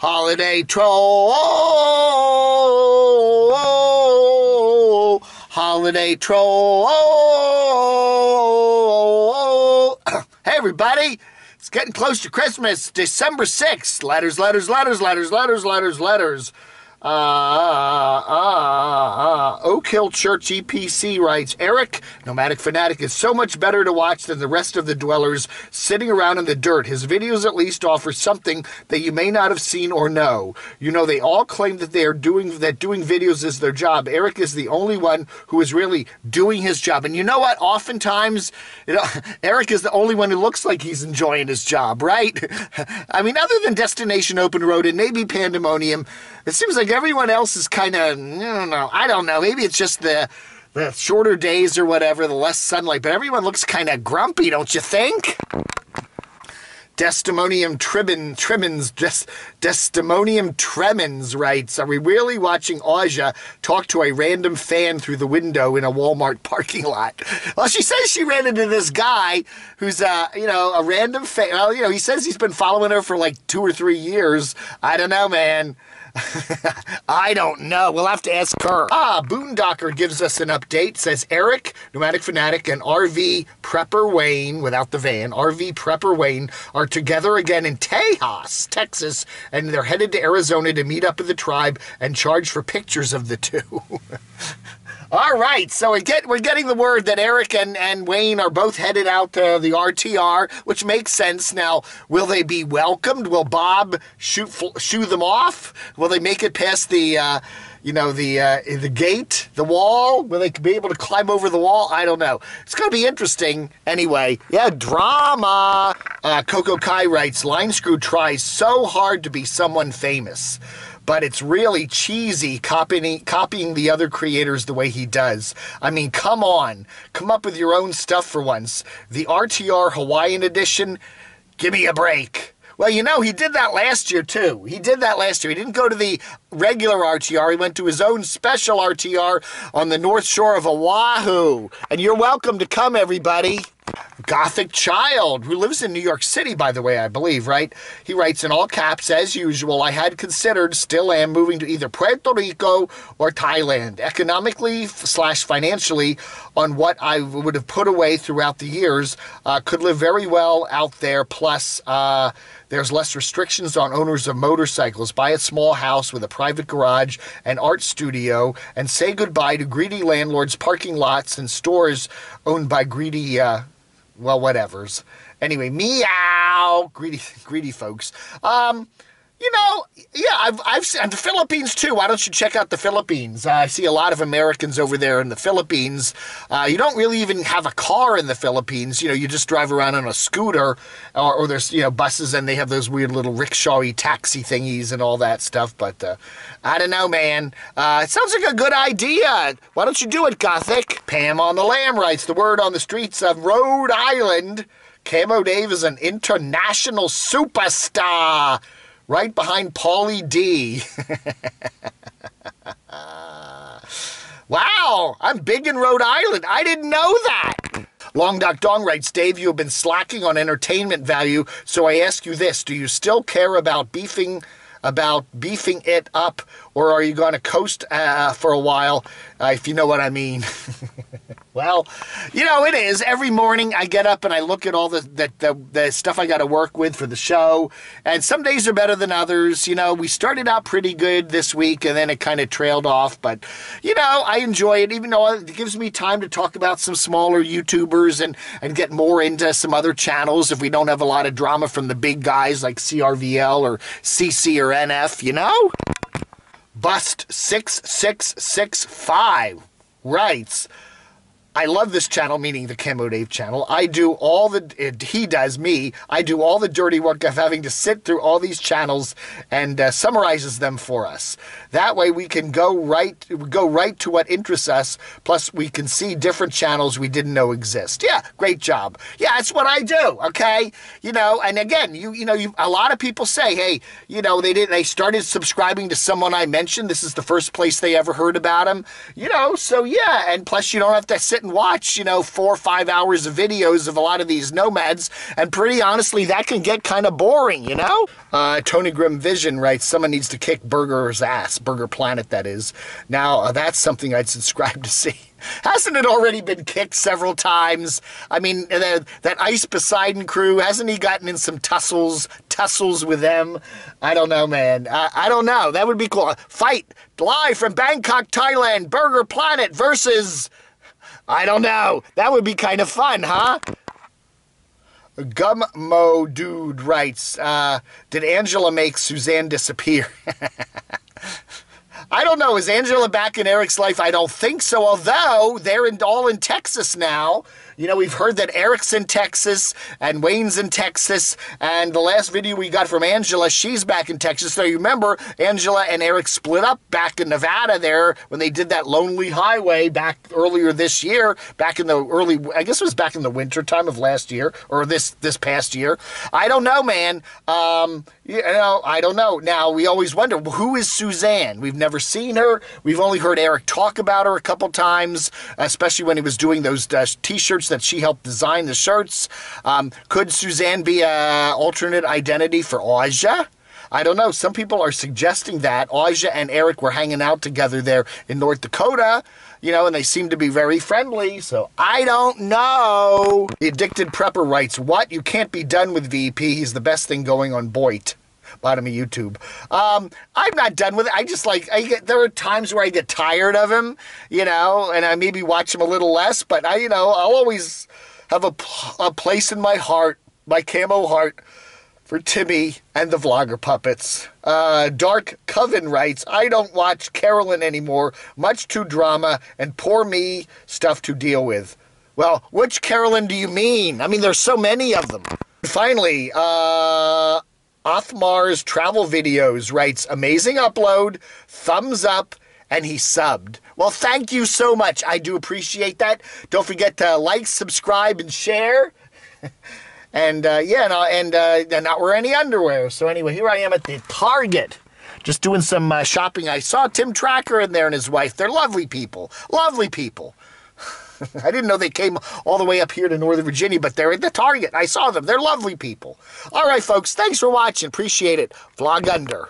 Holiday troll, holiday troll. Hey everybody, it's getting close to Christmas, December 6th. Letters. Oak Hill Church EPC writes, Eric, Nomadic Fanatic, is so much better to watch than the rest of the dwellers sitting around in the dirt. His videos at least offer something that you may not have seen or know. You know, they all claim that doing videos is their job. Eric is the only one who is really doing his job. And you know what? Oftentimes, Eric is the only one who looks like he's enjoying his job, right? I mean, other than Destination Open Road and maybe Pandemonium, it seems like everyone else is kind of, I don't know. Maybe it's just the shorter days or whatever, the less sunlight. But everyone looks kind of grumpy, don't you think? Destimonium Tremens writes, are we really watching Aja talk to a random fan through the window in a Walmart parking lot? Well, she says she ran into this guy who's, a random fan. Well, he says he's been following her for like 2 or 3 years. I don't know, man. I don't know. We'll have to ask her. Boondocker gives us an update. Says Eric, Nomadic Fanatic, and RV Prepper Wayne, without the van, RV Prepper Wayne, are together again in Tejas, Texas, and they're headed to Arizona to meet up with the tribe and charge for pictures of the two. All right, so we're getting the word that Eric and Wayne are both headed out to the RTR, which makes sense. Now, will they be welcomed? Will Bob shoo them off? Will they make it past the gate, the wall? Will they be able to climb over the wall? I don't know. It's going to be interesting. Anyway, yeah, drama. Coco Chi writes, Line Screw tries so hard to be someone famous, but it's really cheesy copying the other creators the way he does. I mean, come on. Come up with your own stuff for once. The RTR Hawaiian edition, give me a break. Well, he did that last year, too. He didn't go to the regular RTR. He went to his own special RTR on the North Shore of Oahu. And you're welcome to come, everybody. Gothic Child, who lives in New York City, by the way, I believe, right? He writes in all caps, as usual, I had considered, still am, moving to either Puerto Rico or Thailand. Economically / financially, on what I would have put away throughout the years, could live very well out there. Plus, there's less restrictions on owners of motorcycles. Buy a small house with a private garage and art studio, and say goodbye to greedy landlords, parking lots, and stores owned by greedy, whatevers. Anyway, meow, greedy folks. I've seen the Philippines too. Why don't you check out the Philippines? I see a lot of Americans over there in the Philippines. You don't really even have a car in the Philippines. You just drive around on a scooter, or there's buses, and they have those weird little rickshawy taxi thingies and all that stuff. But I don't know, man. It sounds like a good idea. Why don't you do it, Gothic? Pam on the Lamb writes, the word on the streets of Rhode Island, camodave is an international superstar. Right behind Paulie D. Wow, I'm big in Rhode Island. I didn't know that. Long Doc Dong writes, Dave, you have been slacking on entertainment value, so I ask you this. Do you still care about beefing it up, or are you going to coast for a while, if you know what I mean? Well, it is. Every morning I get up and I look at all the stuff I got to work with for the show, and some days are better than others. We started out pretty good this week, and then it kind of trailed off, but, I enjoy it, even though it gives me time to talk about some smaller YouTubers and get more into some other channels if we don't have a lot of drama from the big guys like CRVL or CC or NF, Bust 6665 writes, I love this channel, meaning the camodave channel. I do all the dirty work of having to sit through all these channels and summarizes them for us. That way we can go right to what interests us. Plus we can see different channels we didn't know exist. Yeah, great job. Yeah, that's what I do. Okay, and again, a lot of people say, hey, they started subscribing to someone I mentioned. This is the first place they ever heard about him. So yeah, and plus you don't have to sit sit and watch, 4 or 5 hours of videos of a lot of these nomads, and pretty honestly, that can get kind of boring, Tony Grim Vision writes, someone needs to kick Burger's ass, Burger Planet, that is. Now, that's something I'd subscribe to see. Hasn't it already been kicked several times? I mean, that Ice Poseidon crew, hasn't he gotten in some tussles with them? I don't know, man. I don't know. That would be cool. Fight live from Bangkok, Thailand. Burger Planet versus... I don't know. That would be kind of fun, huh? Gummo Dude writes, did Angela make Suzanne disappear? I don't know. Is Angela back in Eric's life? I don't think so, although they're all in Texas now. We've heard that Eric's in Texas and Wayne's in Texas, and the last video we got from Angela, she's back in Texas. So you remember, Angela and Eric split up back in Nevada there when they did that Lonely Highway back earlier this year, back in the I guess it was back in the winter time of last year, or this past year. I don't know, man. I don't know. Now, we always wonder, who is Suzanne? We've never seen her. We've only heard Eric talk about her a couple times, especially when he was doing those T-shirts that she helped design the shirts. Could Suzanne be an alternate identity for Aja? I don't know. Some people are suggesting that Aja and Eric were hanging out together there in North Dakota, and they seem to be very friendly, so I don't know. The Addicted Prepper writes, what? You can't be done with VP. He's the best thing going on Boit. Bottom of YouTube. I'm not done with it. There are times where I get tired of him, and I maybe watch him a little less, but I'll always have a place in my heart, my Camo heart, for Timmy and the Vlogger Puppets. Dark Coven writes, I don't watch Carolyn anymore. Much too drama and poor me stuff to deal with. Well, which Carolyn do you mean? I mean, there's so many of them. Finally, Othmar's Travel Videos writes, amazing upload, thumbs up, and he subbed. Well, thank you so much. I do appreciate that. Don't forget to like, subscribe, and share. And, not wear any underwear. So anyway, here I am at the Target, just doing some shopping. I saw Tim Tracker in there and his wife. They're lovely people. Lovely people. I didn't know they came all the way up here to Northern Virginia, but they're at the Target. I saw them. They're lovely people. All right, folks. Thanks for watching. Appreciate it. Vlog under.